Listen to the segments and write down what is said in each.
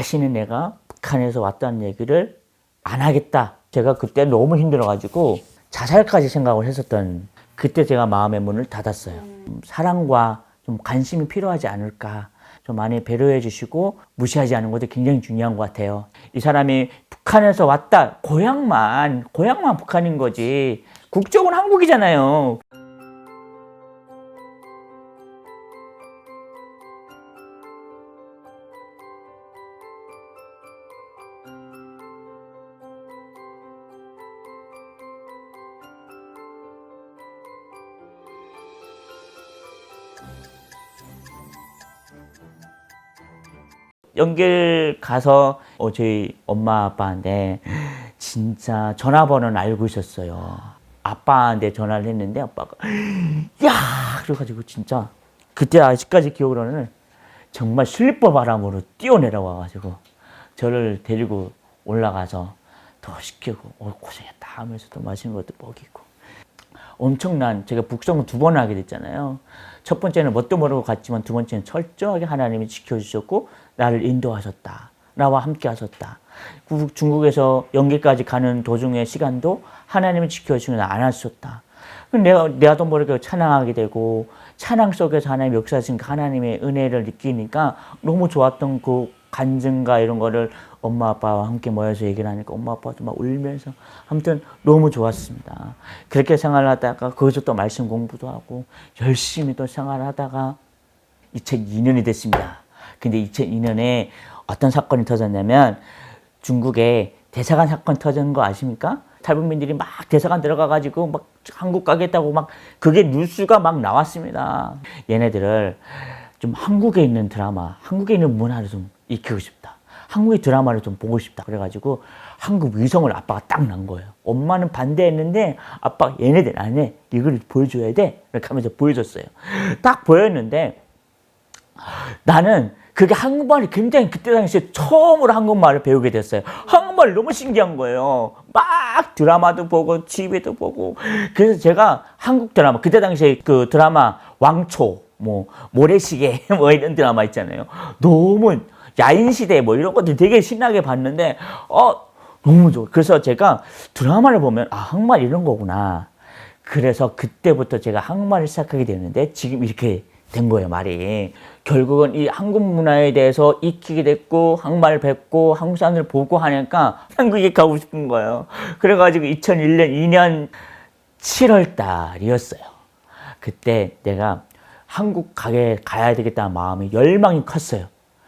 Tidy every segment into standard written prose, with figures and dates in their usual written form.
다시는 내가 북한에서 왔다는 얘기를 안 하겠다. 제가 그때 너무 힘들어가지고 자살까지 생각을 했었던, 그때 제가 마음의 문을 닫았어요. 사랑과 좀 관심이 필요하지 않을까. 좀 많이 배려해 주시고 무시하지 않는 것도 굉장히 중요한 것 같아요. 이 사람이 북한에서 왔다. 고향만 북한인 거지. 국적은 한국이잖아요. 연결 가서 저희 엄마 아빠한테 진짜 전화번호는 알고 있었어요. 아빠한테 전화를 했는데 아빠가 야 그래가지고 진짜 그때 아직까지 기억으로는 정말 슬리퍼 바람으로 뛰어내려 와가지고 저를 데리고 올라가서 더 시키고 고생했다 하면서 또 맛있는 것도 먹이고 엄청난, 제가 북송을 2번 하게 됐잖아요. 첫 번째는 뭣도 모르고 갔지만 두 번째는 철저하게 하나님이 지켜주셨고 나를 인도하셨다. 나와 함께 하셨다. 중국에서 연기까지 가는 도중의 시간도 하나님이 지켜주시면 안 하셨다. 내가도 모르게 찬양하게 되고 찬양 속에서 하나님의 역사하신 하나님의 은혜를 느끼니까 너무 좋았던 그 간증과 이런 거를 엄마 아빠와 함께 모여서 얘기를 하니까 엄마 아빠도 막 울면서 아무튼 너무 좋았습니다. 그렇게 생활하다가 거기서 또 말씀 공부도 하고 열심히 또 생활하다가 2002년이 됐습니다. 근데 2002년에 어떤 사건이 터졌냐면 중국에 대사관 사건 터진 거 아십니까? 탈북민들이 막 대사관 들어가가지고 막 한국 가겠다고 막 그게 뉴스가 막 나왔습니다. 얘네들을 좀 한국에 있는 드라마, 한국에 있는 문화를 좀 익히고 싶다. 한국의 드라마를 좀 보고 싶다. 그래가지고 한국 위성을 아빠가 딱 난 거예요. 엄마는 반대했는데 아빠가 얘네들 안 해. 이걸 보여줘야 돼. 이렇게 하면서 보여줬어요. 딱 보였는데 나는 그게 한국말이 굉장히 그때 당시에 처음으로 한국말을 배우게 됐어요. 한국말 너무 신기한 거예요. 막 드라마도 보고 TV도 보고. 그래서 제가 한국 드라마, 그때 당시에 그 드라마 왕초, 뭐 모래시계 뭐 이런 드라마 있잖아요. 너무 야인시대 뭐 이런 것들 되게 신나게 봤는데 너무 좋아. 그래서 제가 드라마를 보면 한국말 이런 거구나. 그래서 그때부터 제가 한국말을 시작하게 되는데 지금 이렇게 된 거예요, 말이. 결국은 이 한국 문화에 대해서 익히게 됐고 한국말 뵙고 한국 사람들 보고 하니까 한국에 가고 싶은 거예요. 그래가지고 2001년 2년 7월 달이었어요. 그때 내가 한국 가야 되겠다는 마음이 열망이 컸어요.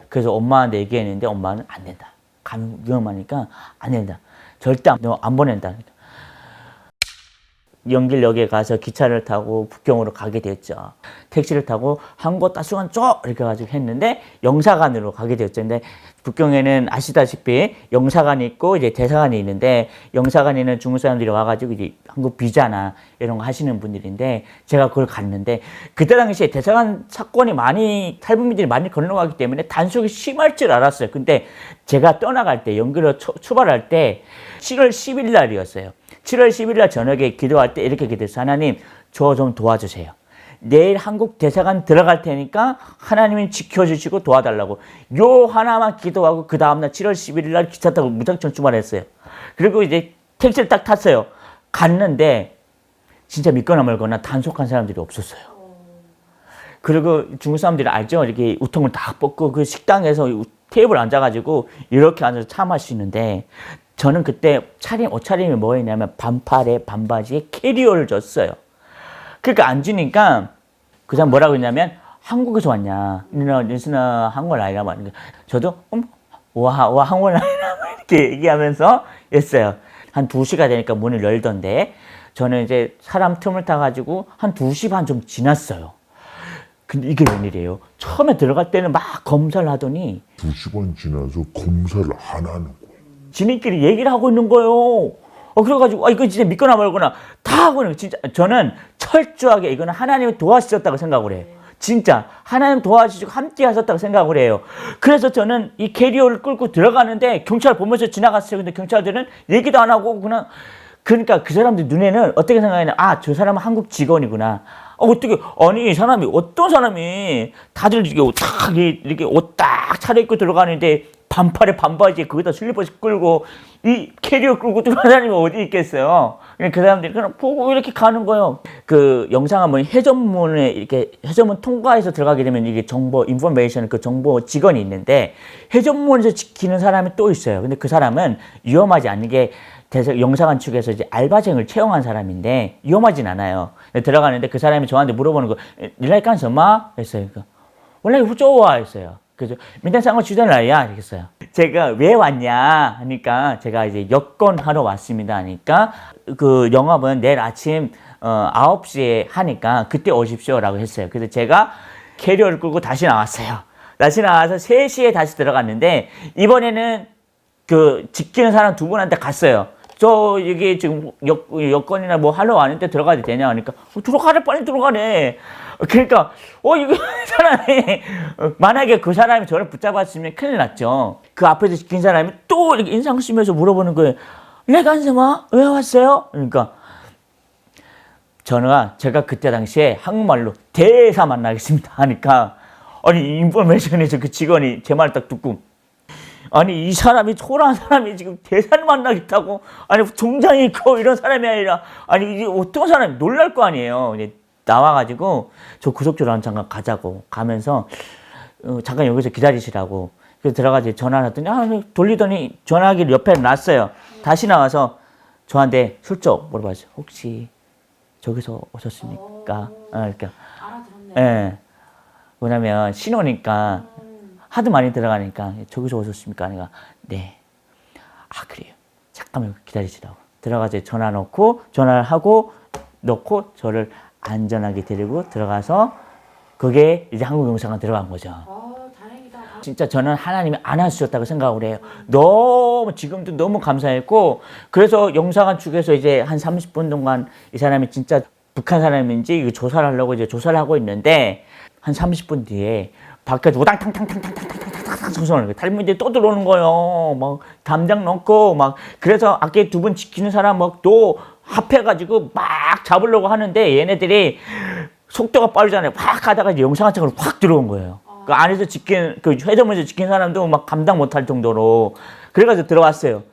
그래서 엄마한테 얘기했는데 엄마는 안 된다. 가면 위험하니까 안 된다. 절대 안 보낸다. 연길역에 가서 기차를 타고 북경으로 가게 됐죠. 택시를 타고 한국 따수관 쪽 이렇게 가지고 했는데 영사관으로 가게 되었죠. 근데 북경에는 아시다시피 영사관이 있고 이제 대사관이 있는데 영사관에는 중국 사람들이 와가지고 이제 한국 비자나 이런 거 하시는 분들인데 제가 그걸 갔는데 그때 당시에 대사관 사건이 많이 탈북민들이 많이 건너가기 때문에 단속이 심할 줄 알았어요. 근데 제가 떠나갈 때 연길로 출발할 때 7월 10일 날이었어요. 7월 10일 날 저녁에 기도할 때 이렇게 기도했어요. 하나님, 저 좀 도와주세요. 내일 한국 대사관 들어갈 테니까 하나님이 지켜주시고 도와달라고. 요 하나만 기도하고 그 다음날 7월 11일 날 기차 타고 무작정 출발했어요. 그리고 이제 택시를 딱 탔어요. 갔는데 진짜 믿거나 말거나 단속한 사람들이 없었어요. 그리고 중국 사람들이 알죠? 이렇게 우통을 딱 벗고 그 식당에서 테이블 앉아가지고 이렇게 앉아서 차 마시는데 저는 그때 옷차림이 뭐였냐면 반팔에 반바지에 캐리어를 줬어요. 그러니까 앉으니까 그 사람 뭐라고 했냐면 한국에서 왔냐. 니는 한국말 아니라 말이야. 저도 와 한국말 아니라 이렇게 얘기하면서 했어요. 한 2시가 되니까 문을 열던데 저는 이제 사람 틈을 타가지고 한 2시 반 좀 지났어요. 근데 이게 웬일이에요? 처음에 들어갈 때는 막 검사를 하더니 2시 반 지나서 검사를 안 하는 거야. 지네끼리 얘기를 하고 있는 거예요. 그래가지고 이거 진짜 믿거나 말거나 다 하고 있는 거예요. 진짜 저는 철저하게 이거는 하나님이 도와주셨다고 생각을 해요. 진짜 하나님 도와주시고 함께 하셨다고 생각을 해요. 그래서 저는 이 캐리어를 끌고 들어가는데 경찰 보면서 지나갔어요. 근데 경찰들은 얘기도 안 하고 그냥 그러니까 그 사람들 눈에는 어떻게 생각하냐. 저 사람은 한국 직원이구나. 어떻게 아니 이 사람이 어떤 사람이 다들 이렇게 옷 딱 차려입고 들어가는데 반팔에 반바지에 거기다 슬리퍼씩 끌고 이 캐리어 끌고 들어가는 사람이 어디 있겠어요. 그 사람들이 그냥 보고 이렇게 가는 거예요. 그 영상 한번 해전문에 이렇게 해전문 통과해서 들어가게 되면 이게 정보 인포메이션 그 정보 직원이 있는데 해전문에서 지키는 사람이 또 있어요. 근데 그 사람은 위험하지 않은 게 영사관 측에서 이제 알바생을 채용한 사람인데 위험하진 않아요. 들어가는데 그 사람이 저한테 물어보는 거, 니라이 깐서마? 했어요. 원래 후조와 했어요. 그래서 민단상어 주전라야 이랬어요. 제가 왜 왔냐 하니까 제가 이제 여권 하러 왔습니다 하니까 그 영업은 내일 아침 9시에 하니까 그때 오십시오라고 했어요. 그래서 제가 캐리어를 끌고 다시 나왔어요. 다시 나와서 3시에 다시 들어갔는데 이번에는 그 지키는 사람 2분한테 갔어요. 저 이게 지금 여권이나 뭐 하러 왔는데 들어가도 되냐 하니까 들어가래 빨리 들어가래. 그러니까 이거 사람이 만약에 그 사람이 저를 붙잡았으면 큰일 났죠. 그 앞에서 지킨 사람이 또 이렇게 인상 쓰면서 물어보는 거예요. 내가 안세마 왜 왔어요? 그러니까 제가 그때 당시에 한국말로 대사 만나겠습니다 하니까 아니 인포메이션에서 그 직원이 제 말 딱 듣고 아니 이 사람이 초라한 사람이 지금 대사를 만나겠다고 아니 종장이 있고 이런 사람이 아니라 아니 이게 어떤 사람이 놀랄 거 아니에요. 이제 나와가지고 저 구석주로 잠깐 가자고 가면서 잠깐 여기서 기다리시라고 그래서 들어가서 전화를 했더니 돌리더니 전화기를 옆에 놨어요. 다시 나와서 저한테 슬쩍 물어봤어요. 혹시 저기서 오셨습니까? 그러니까 알아들었네. 예. 왜냐면 신호니까 하도 많이 들어가니까 저기서 오셨습니까? 내가 네. 아 그래요. 잠깐만 기다리시라고. 들어가서 전화를 하고 놓고 저를 안전하게 데리고 들어가서 그게 이제 한국 영사관 들어간 거죠. 다행이다. 진짜 저는 하나님이 안아주셨다고 생각을 해요. 너무 지금도 너무 감사했고 그래서 영사관 측에서 이제 한 30분 동안 이 사람이 진짜 북한 사람인지 이거 조사를 하려고 이제 조사를 하고 있는데 한 30분 뒤에 밖에서 우당탕탕탕탕탕탕탕탕 소송을 탈무인들이 또 들어오는 거예요. 막 담장 넣고 막 그래서 아까 2분 지키는 사람 막 또 합해가지고 막 잡으려고 하는데 얘네들이 속도가 빠르잖아요. 확 가다가 이제 영상화책으로 확 들어온 거예요. 그 안에서 그 회전문에서 지킨 사람도 막 감당 못할 정도로 그래가지고 들어왔어요.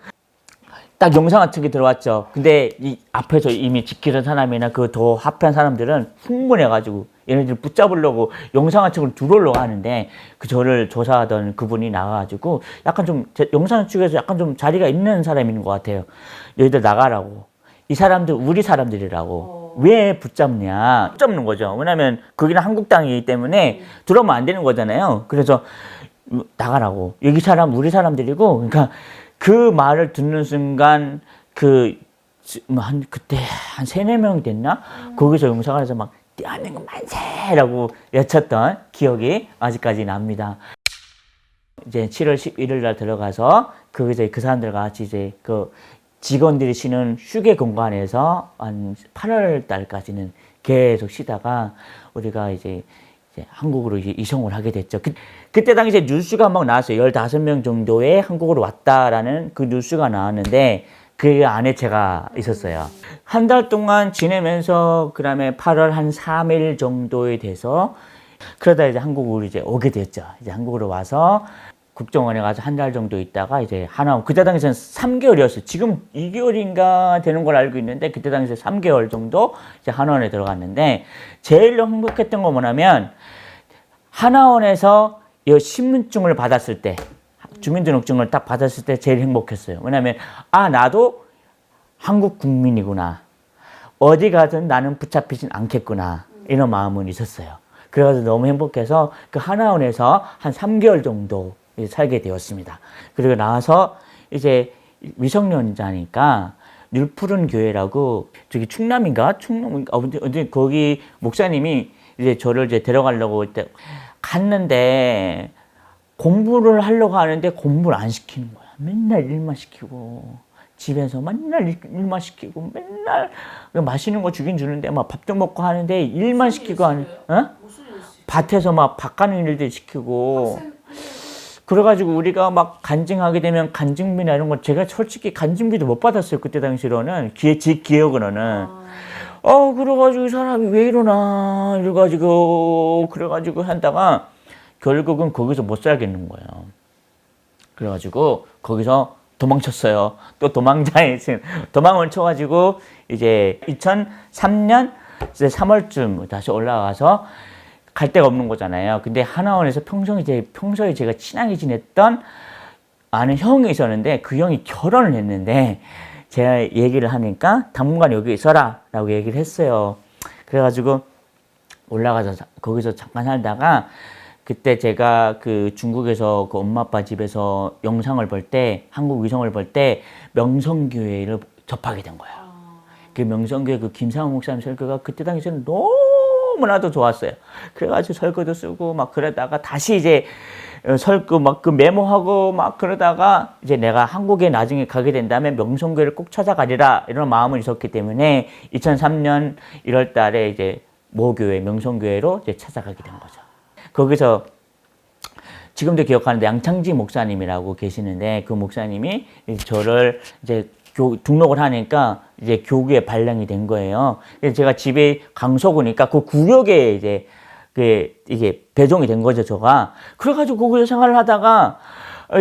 딱 영상화책이 들어왔죠. 근데 이 앞에서 이미 지키는 사람이나 그 더 합한 사람들은 흥분해가지고 얘네들 붙잡으려고 영상화책을 들어오려고 하는데 그 저를 조사하던 그분이 나와가지고 약간 좀 영상 측에서 약간 좀 자리가 있는 사람인 것 같아요. 너희들 나가라고. 이 사람들 우리 사람들이라고. 왜 붙잡냐? 붙잡는 거죠. 왜냐면 거기는 한국 땅이기 때문에 들어오면 안 되는 거잖아요. 그래서 나가라고. 여기 사람 우리 사람들이고 그러니까 그 말을 듣는 순간 그때 한 3-4명 됐나? 거기서 영상관에서 막 대한민국 만세라고 외쳤던 기억이 아직까지 납니다. 이제 7월 11일 날 들어가서 이제 그 사람들과 같이 이제 그 직원들이 쉬는 휴게 공간에서 한 8월 달까지는 계속 쉬다가 우리가 이제 한국으로 이송을 하게 됐죠. 그때 당시에 뉴스가 막 나왔어요. 15명 정도의 한국으로 왔다라는 그 뉴스가 나왔는데 그 안에 제가 있었어요. 한 달 동안 지내면서 그다음에 8월 한 3일 정도에 돼서 그러다 이제 한국으로 이제 오게 됐죠. 이제 한국으로 와서 국정원에 가서 한 달 정도 있다가 이제 하나원 그때 당시에는 3개월이었어요. 지금 2개월인가 되는 걸 알고 있는데 그때 당시에 3개월 정도 이제 하나원에 들어갔는데 제일 행복했던 건 뭐냐면 하나원에서 이 신분증을 받았을 때 주민등록증을 딱 받았을 때 제일 행복했어요. 왜냐하면 나도 한국 국민이구나. 어디 가든 나는 붙잡히진 않겠구나. 이런 마음은 있었어요. 그래서 너무 행복해서 그 하나원에서 한 3개월 정도 살게 되었습니다. 그리고 나와서 이제 미성년자니까 늘푸른 교회라고 저기 충남인가 어디 거기 목사님이 이제 저를 이제 데려가려고 이제 갔는데 공부를 하려고 하는데 공부를 안 시키는 거야. 맨날 일만 시키고 집에서 맨날 일만 시키고 맨날 맛있는 거 주긴 주는데 막 밥도 먹고 하는데 일만 시키고 하는 밭에서 막 밭 가는 일들 시키고 그래가지고 우리가 막 간증하게 되면 간증비나 이런 거 제가 솔직히 간증비도 못 받았어요. 그때 당시로는 제 기억으로는 그래가지고 이 사람이 왜 이러나 이래가지고 그래가지고 한다가 결국은 거기서 못 살겠는 거예요. 그래가지고 거기서 도망쳤어요. 또 도망을 쳐가지고 이제 2003년 3월쯤 다시 올라가서 갈 데가 없는 거잖아요. 근데 하나원에서 평소에 제가 친하게 지냈던 아는 형이 있었는데 그 형이 결혼을 했는데 제가 얘기를 하니까 당분간 여기 있어라 라고 얘기를 했어요. 그래가지고 올라가서 거기서 잠깐 살다가 그때 제가 그 중국에서 그 엄마 아빠 집에서 영상을 볼 때, 한국 위성을 볼 때 명성교회를 접하게 된 거야. 그 명성교회 그 김상훈 목사님 설교가 그때 당시에는 너무나도 좋았어요. 그래가지고 설교도 쓰고 막 그러다가 다시 이제 설교 막 그 메모하고 막 그러다가 이제 내가 한국에 나중에 가게 된다면 명성교회를 꼭 찾아가리라 이런 마음을 있었기 때문에 2003년 1월 달에 이제 모교회, 명성교회로 이제 찾아가게 된 거죠. 거기서 지금도 기억하는데 양창지 목사님이라고 계시는데 그 목사님이 저를 이제 등록을 하니까 이제 교구에 발령이 된 거예요. 그래서 제가 집에 강서구니까 그 구역에 이제 이게 배정이 된 거죠, 저가. 그래가지고 거기서 생활을 하다가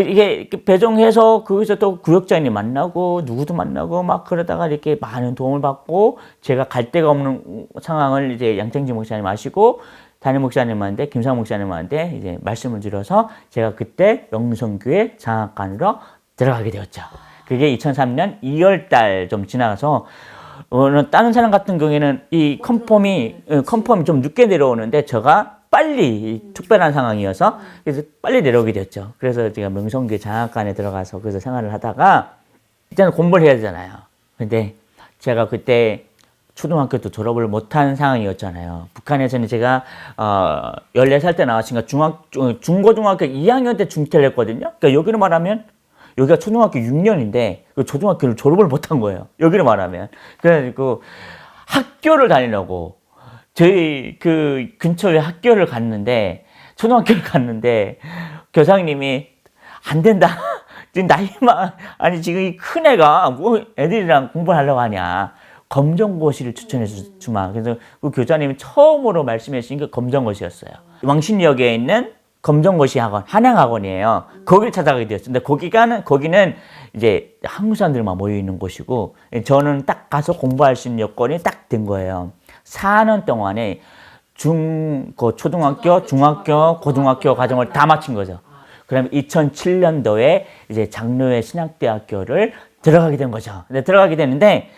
이게 배정해서 거기서 또 구역장님 만나고 누구도 만나고 막 그러다가 이렇게 많은 도움을 받고 제가 갈 데가 없는 상황을 이제 양창지 목사님 아시고 담임 목사님한테 김상 목사님한테 이제 말씀을 드려서 제가 그때 명성교회 장학관으로 들어가게 되었죠. 그게 2003년 2월 달 좀 지나가서 다른 사람 같은 경우에는 이 컨펌이 좀 늦게 내려오는데 제가 빨리 특별한 상황이어서 그래서 빨리 내려오게 됐죠. 그래서 제가 명성교회 장학관에 들어가서 거기서 생활을 하다가 일단 공부를 해야 되잖아요. 근데 제가 그때 초등학교도 졸업을 못한 상황이었잖아요. 북한에서는 제가 14살 때 나왔으니까 중고등학교 2학년 때 중퇴를 했거든요. 그러니까 여기로 말하면 여기가 초등학교 6년인데 그 초등학교를 졸업을 못한 거예요. 여기로 말하면. 그래가지고 학교를 다니려고 저희 그 근처에 학교를 갔는데 초등학교를 갔는데 교장님이 안 된다. 지금 나이만 아니 지금 이 큰 애가 뭐 애들이랑 공부를 하려고 하냐. 검정고시를 추천해 주마. 그래서 그 교장님이 처음으로 말씀해 주신 게 검정고시였어요. 왕신역에 있는 검정고시 학원, 한양학원이에요. 거기를 찾아가게 되었어요. 근데 거기는 이제 한국 사람들만 모여 있는 곳이고, 저는 딱 가서 공부할 수 있는 여건이 딱 된 거예요. 4년 동안에 초등학교, 중학교, 고등학교 과정을 다 마친 거죠. 그러면 2007년도에 이제 장로회 신학대학교를 들어가게 된 거죠. 근데 들어가게 되는데,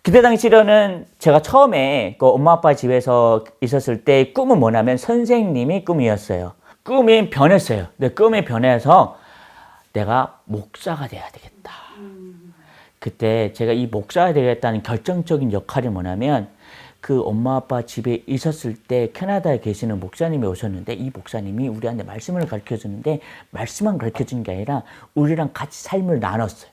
그때 당시로는 제가 처음에 그 엄마 아빠 집에서 있었을 때 꿈은 뭐냐면 선생님이 꿈이었어요. 꿈이 변했어요. 근데 꿈이 변해서 내가 목사가 돼야 되겠다. 그때 제가 이 목사가 되겠다는 결정적인 역할이 뭐냐면 그 엄마 아빠 집에 있었을 때 캐나다에 계시는 목사님이 오셨는데 이 목사님이 우리한테 말씀을 가르쳐 주는데 말씀만 가르쳐 주는 게 아니라 우리랑 같이 삶을 나눴어요.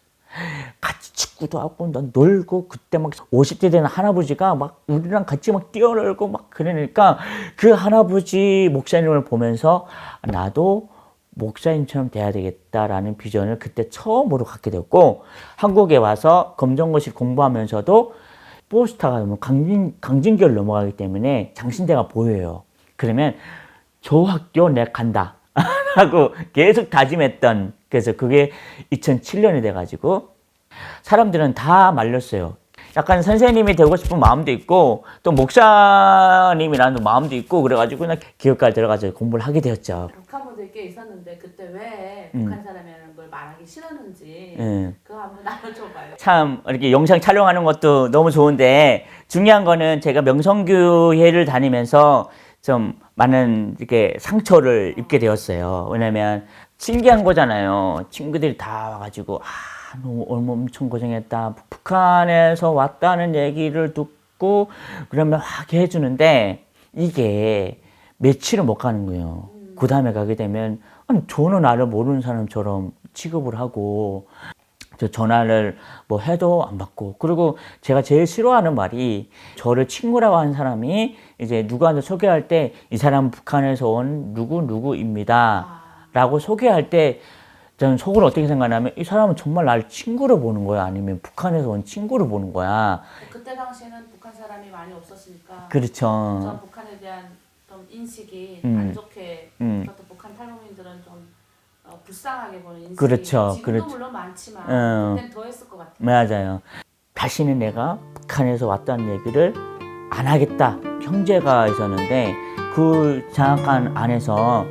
같이 축구도 하고 놀고 그때 막 50대 되는 할아버지가 막 우리랑 같이 막 뛰어놀고 막 그러니까 그 할아버지 목사님을 보면서 나도 목사님처럼 돼야 되겠다라는 비전을 그때 처음으로 갖게 됐고 한국에 와서 검정고시 공부하면서도 포스타가 강진교를 넘어가기 때문에 장신대가 보여요. 그러면 저 학교 내가 간다 하고 계속 다짐했던 그래서 그게 2007년이 돼가지고 사람들은 다 말렸어요. 약간 선생님이 되고 싶은 마음도 있고 또 목사님이라는 마음도 있고 그래가지고 그냥 기업가에 들어가서 공부를 하게 되었죠. 북한분들 꽤 있었는데 그때 왜 북한 사람이라는 걸 말하기 싫었는지 그거 한번 나눠줘봐요. 참 이렇게 영상 촬영하는 것도 너무 좋은데 중요한 거는 제가 명성교회를 다니면서 좀 많은 이렇게 상처를 입게 되었어요. 왜냐면 신기한 거잖아요. 친구들이 다 와가지고 너 엄청 고생했다. 북한에서 왔다는 얘기를 듣고 그러면 하게 해주는데 이게 며칠을 못 가는 거예요. 그 다음에 가게 되면 아니 저는 나를 모르는 사람처럼 취급을 하고 저 전화를 뭐 해도 안 받고 그리고 제가 제일 싫어하는 말이 저를 친구라고 하는 사람이 이제 누구한테 소개할 때 이 사람은 북한에서 온 누구입니다 라고 소개할 때 저는 속으로 어떻게 생각하냐면 이 사람은 정말 나를 친구로 보는 거야 아니면 북한에서 온 친구를 보는 거야. 그때 당시에는 북한 사람이 많이 없었으니까 그렇죠. 전 북한에 대한 좀 인식이 안 좋게 또 북한 탈북민들은 좀 불쌍하게 보는 인식이 그렇죠, 지금도 그렇죠. 물론 많지만 어. 그때는 더 했을 것 같아요. 맞아요. 다시는 내가 북한에서 왔다는 얘기를 안 하겠다. 형제가 있었는데 그 장학관 안에서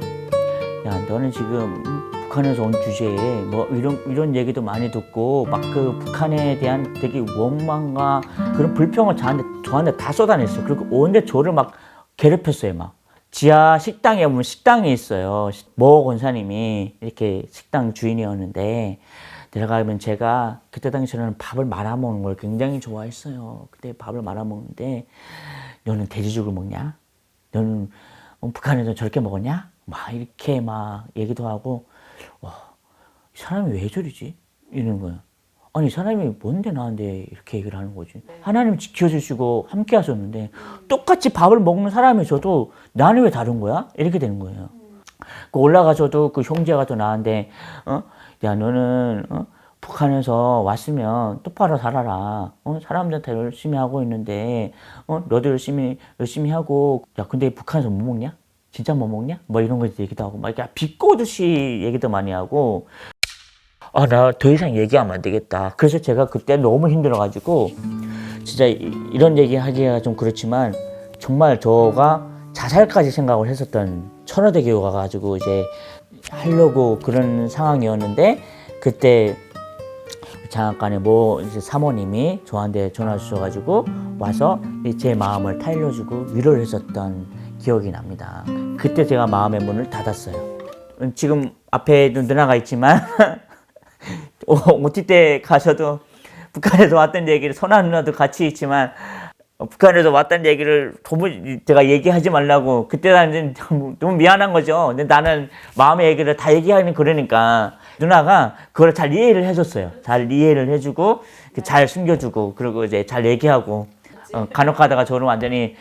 야 너는 지금 북한에서 온 주제에 뭐 이런 얘기도 많이 듣고 막 그 북한에 대한 되게 원망과 그런 불평을 저한테 다 쏟아냈어요. 그리고 온데 저를 막 괴롭혔어요. 막 지하 식당에 보면 식당이 있어요. 모 권사님이 이렇게 식당 주인이었는데 들어가면 제가 그때 당시에는 밥을 말아 먹는 걸 굉장히 좋아했어요. 그때 밥을 말아 먹는데 너는 돼지죽을 먹냐? 너는 북한에서 저렇게 먹었냐? 막 이렇게 막 얘기도 하고 와, 이 사람이 왜 저러지? 이러는 거예요. 아니 이 사람이 뭔데 나한테 이렇게 얘기를 하는 거지? 하나님 지켜주시고 함께 하셨는데 똑같이 밥을 먹는 사람이 저도 나는 왜 다른 거야? 이렇게 되는 거예요. 그 올라가서도 그 형제가 또 나한테 야 너는 북한에서 왔으면 똑바로 살아라. 사람들한테 열심히 하고 있는데 너도 열심히 하고 야 근데 북한에서 뭐 먹냐? 진짜 뭐 먹냐? 뭐 이런 거 얘기도 하고 막 이렇게 비꼬듯이 얘기도 많이 하고 아 나 더 이상 얘기하면 안 되겠다. 그래서 제가 그때 너무 힘들어가지고 진짜 이런 얘기 하기가 좀 그렇지만 정말 저가 자살까지 생각을 했었던 천호대 교육 가가지고 이제 하려고 그런 상황이었는데 그때 장학관에 뭐 이제 사모님이 저한테 전화 주셔가지고 와서 제 마음을 타일러주고 위로를 했었던 기억이 납니다. 그때 제가 마음의 문을 닫았어요. 지금 앞에 누나가 있지만 OT 때 가셔도 북한에서 왔던 얘기를 선아 누나도 같이 있지만 북한에서 왔다는 얘기를 도무지 제가 얘기하지 말라고 그때 나는 너무 미안한 거죠. 근데 나는 마음의 얘기를 다 얘기하는 그러니까 누나가 그걸 잘 이해를 해줬어요. 잘 이해를 해주고 잘 숨겨주고 그리고 이제 잘 얘기하고 간혹 가다가 저는 완전히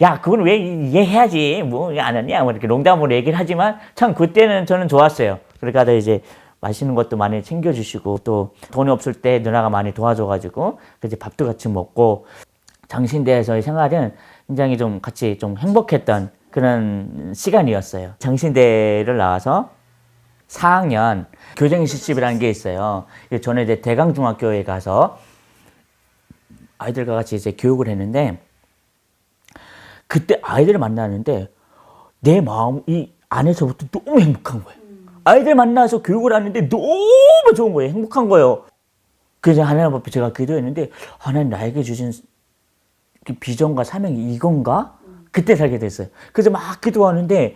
야 그건 왜 이해해야지 뭐 안 하냐 뭐 이렇게 농담으로 얘기를 하지만 참 그때는 저는 좋았어요. 그러니까 이제 맛있는 것도 많이 챙겨주시고 또 돈이 없을 때 누나가 많이 도와줘가지고 이제 밥도 같이 먹고 장신대에서의 생활은 굉장히 좀 같이 좀 행복했던 그런 시간이었어요. 장신대를 나와서 4학년 교정 실습이라는 게 있어요. 저는 이제 대강중학교에 가서 아이들과 같이 이제 교육을 했는데 그때 아이들을 만나는데 내 마음 이 안에서부터 너무 행복한 거예요. 아이들 만나서 교육을 하는데 너무 좋은 거예요. 행복한 거예요. 그래서 하나님 앞에 제가 기도했는데 하나님 나에게 주신 비전과 사명이 이건가? 그때 살게 됐어요. 그래서 막 기도하는데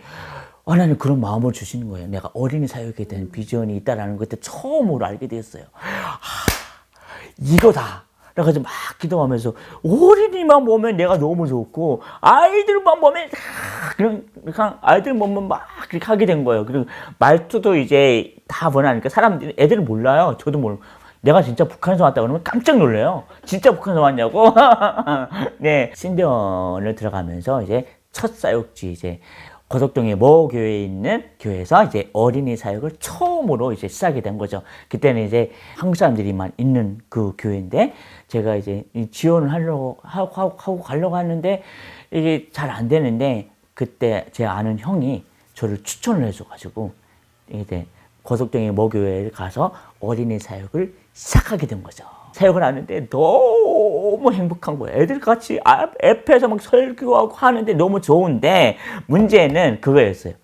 하나님 그런 마음을 주시는 거예요. 내가 어린이 사역에 대한 비전이 있다라는 걸 그때 처음으로 알게 되었어요. 이거다. 그래서 막 기도하면서 어린이만 보면 내가 너무 좋고 아이들만 보면 그냥 아이들 보면 막 그렇게 하게 된 거예요. 그리고 말투도 이제 다 번하니까 사람들이 애들은 몰라요. 저도 모르고 내가 진짜 북한에서 왔다 그러면 깜짝 놀래요. 진짜 북한에서 왔냐고? 네, 신대원을 들어가면서 이제 첫 사역지 이제 고덕동의 모 교회에 있는 교회에서 이제 어린이 사역을 처음으로 이제 시작이 된 거죠. 그때는 이제 한국 사람들이만 있는 그 교회인데 제가 이제 지원을 하려고 하고 가려고 하는데 이게 잘 안 되는데 그때 제 아는 형이 저를 추천을 해줘가지고 이제 고덕동의 모 교회에 가서 어린이 사역을 시작하게 된 거죠. 사역을 하는데 너무 행복한 거예요. 애들 같이 앞에서 막 설교하고 하는데 너무 좋은데 문제는 그거였어요.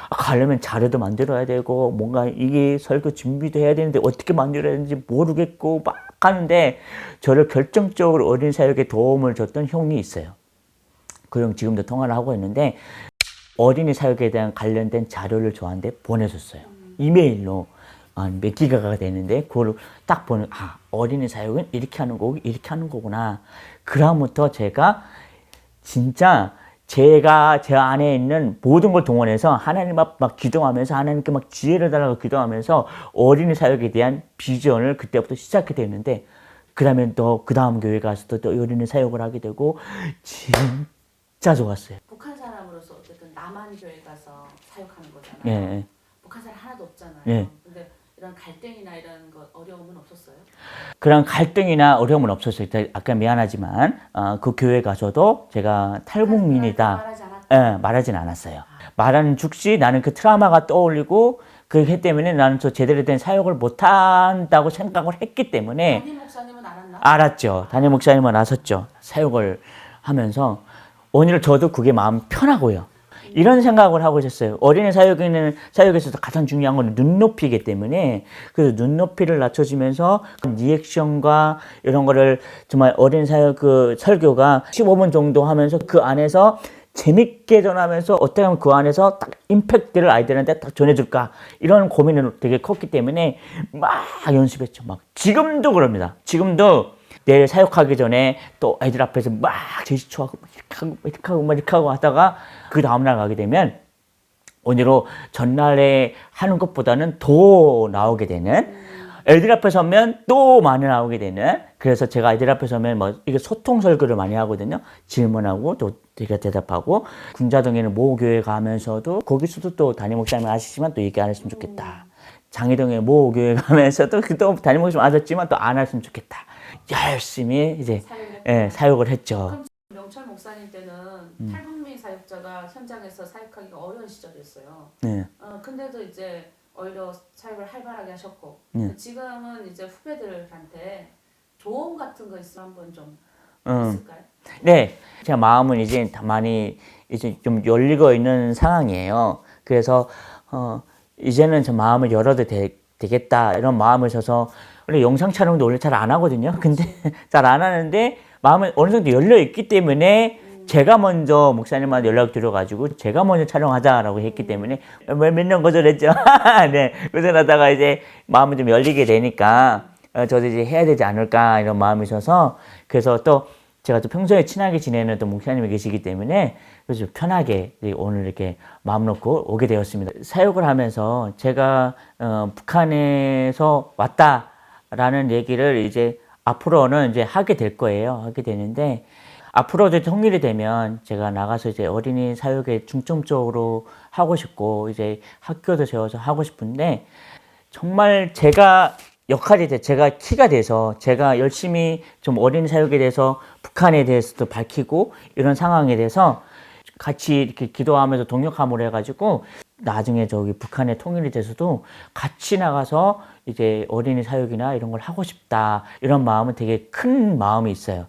가려면 자료도 만들어야 되고 뭔가 이게 설교 준비도 해야 되는데 어떻게 만들어야 되는지 모르겠고 막 하는데 저를 결정적으로 어린이 사역에 도움을 줬던 형이 있어요. 그 형 지금도 통화를 하고 있는데 어린이 사역에 대한 관련된 자료를 저한테 보내줬어요. 이메일로. 몇 기가가 되는데 그걸 딱 보는 어린이 사역은 이렇게 하는 거고 이렇게 하는 거구나. 그다음부터 제가 진짜 제가 제 안에 있는 모든 걸 동원해서 하나님 앞 막 기도하면서 하나님께 막 지혜를 달라고 기도하면서 어린이 사역에 대한 비전을 그때부터 시작이 됐는데 그다음에 또 그 다음 교회 가서 또 어린이 사역을 하게 되고 진짜 좋았어요. 북한 사람으로서 어쨌든 남한 교회 가서 사역하는 거잖아요. 예. 북한 사람 하나도 없잖아요. 예. 근데 이런 갈등이나 이런 거 어려움은 없었어요? 그런 갈등이나 어려움은 없었어요. 아까 미안하지만 그 교회 가서도 제가 탈북민이다. 말하지 않았다. 말하진 않았어요. 말하는 즉시 나는 그 트라우마가 떠올리고 그렇기 때문에 나는 또 제대로 된 사역을 못한다고 생각을 했기 때문에 담임 목사님은 알았나? 알았죠. 담임 목사님은 아셨죠. 사역을 하면서 오히려 저도 그게 마음 편하고요. 이런 생각을 하고 있었어요. 어린이 사역에서 가장 중요한 건 눈높이이기 때문에 그 눈높이를 낮춰주면서 리액션과 이런 거를 정말 어린이 사역 그 설교가 15분 정도 하면서 그 안에서 재밌게 전하면서 어떻게 하면 그 안에서 딱 임팩트를 아이들한테 딱 전해줄까 이런 고민이 되게 컸기 때문에 막 연습했죠. 막 지금도 그럽니다. 지금도 내일 사역하기 전에 또 애들 앞에서 막 제스처하고 이렇게 하고 하다가 그 다음날 가게 되면 오히려 전날에 하는 것보다는 더 나오게 되는 애들 앞에 서면 또 많이 나오게 되는 그래서 제가 애들 앞에 서면 뭐 이게 소통 설교를 많이 하거든요. 질문하고 또 제가 대답하고 군자동에는 모교회 가면서도 거기서도 또 담임 목사님 아시지만 또 얘기 안 했으면 좋겠다. 장희동에 모교회 가면서도 또 담임 목사님 아셨지만 또 안 했으면 좋겠다. 열심히 이제 사역을 했죠. 그럼 명철 목사님 때는 탈북민 사역자가 현장에서 사역하기가 어려운 시절이었어요. 네. 근데도 이제 오히려 사역을 활발하게 하셨고 지금은 이제 후배들한테 조언 같은 거 있으면 한번 좀 있을까요? 네, 제 마음은 이제 많이 이제 좀 열리고 있는 상황이에요. 그래서 이제는 좀 마음을 열어도 되겠다 이런 마음을 줘서 원래 영상 촬영도 원래 잘 안 하거든요. 근데 잘 안 하는데 마음은 어느 정도 열려 있기 때문에 제가 먼저 목사님한테 연락 드려가지고 제가 먼저 촬영하자라고 했기 때문에 몇 년 거절했죠. 네, 거절하다가 이제 마음이 좀 열리게 되니까 저도 이제 해야 되지 않을까 이런 마음이 있어서 그래서 또 제가 또 평소에 친하게 지내는 또 목사님이 계시기 때문에 그래서 좀 편하게 오늘 이렇게 마음 놓고 오게 되었습니다. 사역을 하면서 제가 북한에서 왔다라는 얘기를 이제 앞으로는 이제 하게 될 거예요. 하게 되는데 앞으로도 통일이 되면 제가 나가서 이제 어린이 사역에 중점적으로 하고 싶고 이제 학교도 세워서 하고 싶은데 정말 제가 역할이 제가 키가 돼서 제가 열심히 좀 어린이 사역에 대해서 북한에 대해서도 밝히고 이런 상황에 대해서 같이 이렇게 기도하면서 동역함을 해가지고 나중에 저기 북한의 통일이 돼서도 같이 나가서 이제 어린이 사역이나 이런 걸 하고 싶다 이런 마음은 되게 큰 마음이 있어요.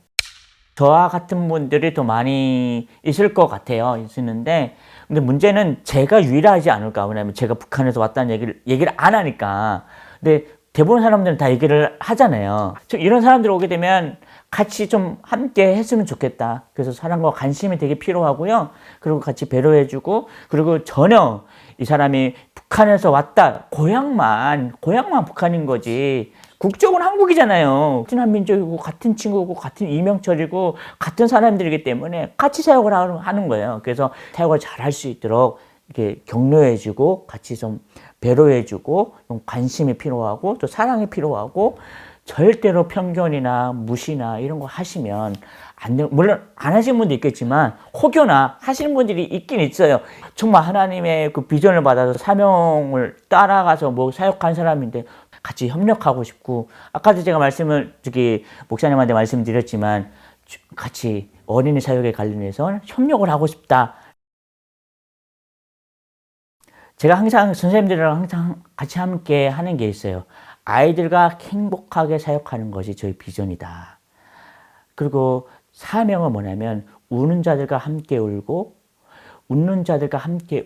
저와 같은 분들이 더 많이 있을 것 같아요. 있는데 근데 문제는 제가 유일하지 않을까. 왜냐면 제가 북한에서 왔다는 얘기를 안 하니까. 근데 대부분 사람들은 다 얘기를 하잖아요. 이런 사람들 오게 되면 같이 좀 함께 했으면 좋겠다. 그래서 사람과 관심이 되게 필요하고요. 그리고 같이 배려해주고, 그리고 전혀 이 사람이 북한에서 왔다. 고향만 북한인 거지. 국적은 한국이잖아요. 같은 한민족이고, 같은 친구고, 같은 이명철이고, 같은 사람들이기 때문에 같이 사역을 하는 거예요. 그래서 사역을 잘 할 수 있도록 이렇게 격려해주고, 같이 좀 배려해주고, 좀 관심이 필요하고, 또 사랑이 필요하고, 절대로 편견이나 무시나 이런 거 하시면 안 돼요. 물론 안 하시는 분도 있겠지만 혹여나 하시는 분들이 있긴 있어요. 정말 하나님의 그 비전을 받아서 사명을 따라가서 뭐 사역한 사람인데 같이 협력하고 싶고 아까도 제가 목사님한테 말씀드렸지만 같이 어린이 사역에 관련해서 협력을 하고 싶다. 제가 항상 선생님들이랑 항상 같이 함께 하는 게 있어요. 아이들과 행복하게 사역하는 것이 저희 비전이다. 그리고 사명은 뭐냐면 우는 자들과 함께 울고 웃는 자들과 함께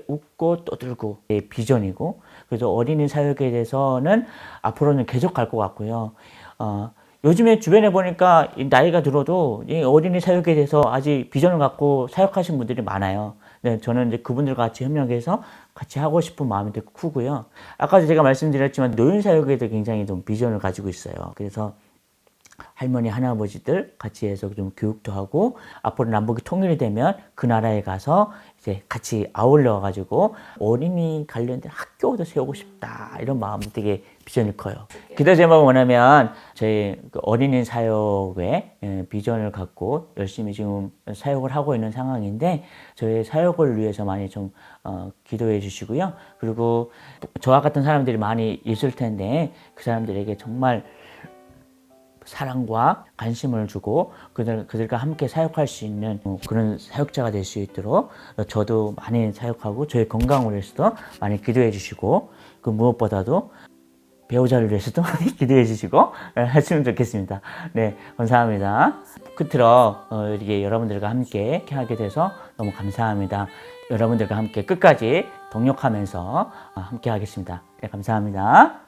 웃고 떠들고 비전이고 그래서 어린이 사역에 대해서는 앞으로는 계속 갈 것 같고요. 요즘에 주변에 보니까 나이가 들어도 이 어린이 사역에 대해서 아직 비전을 갖고 사역하신 분들이 많아요. 네, 저는 이제 그분들과 같이 협력해서 같이 하고 싶은 마음이 되게 크고요. 아까도 제가 말씀드렸지만 노인 사역에도 굉장히 좀 비전을 가지고 있어요. 그래서 할머니, 할아버지들 같이 해서 좀 교육도 하고 앞으로 남북이 통일이 되면 그 나라에 가서 이제 같이 아울러 가지고 어린이 관련된 학교도 세우고 싶다 이런 마음이 되게 비전이 커요. 기도 제목은 뭐냐면 저희 어린이 사역에 비전을 갖고 열심히 지금 사역을 하고 있는 상황인데 저희 사역을 위해서 많이 좀 기도해 주시고요. 그리고 저와 같은 사람들이 많이 있을 텐데 그 사람들에게 정말 사랑과 관심을 주고 그들과 함께 사역할 수 있는 그런 사역자가 될 수 있도록 저도 많이 사역하고 저의 건강을 위해서도 많이 기도해 주시고 그 무엇보다도 배우자를 위해서도 많이 기도해 주시고 하시면 좋겠습니다. 네, 감사합니다. 끝으로 이렇게 여러분들과 함께 하게 돼서 너무 감사합니다. 여러분들과 함께 끝까지 동력하면서 함께 하겠습니다. 네, 감사합니다.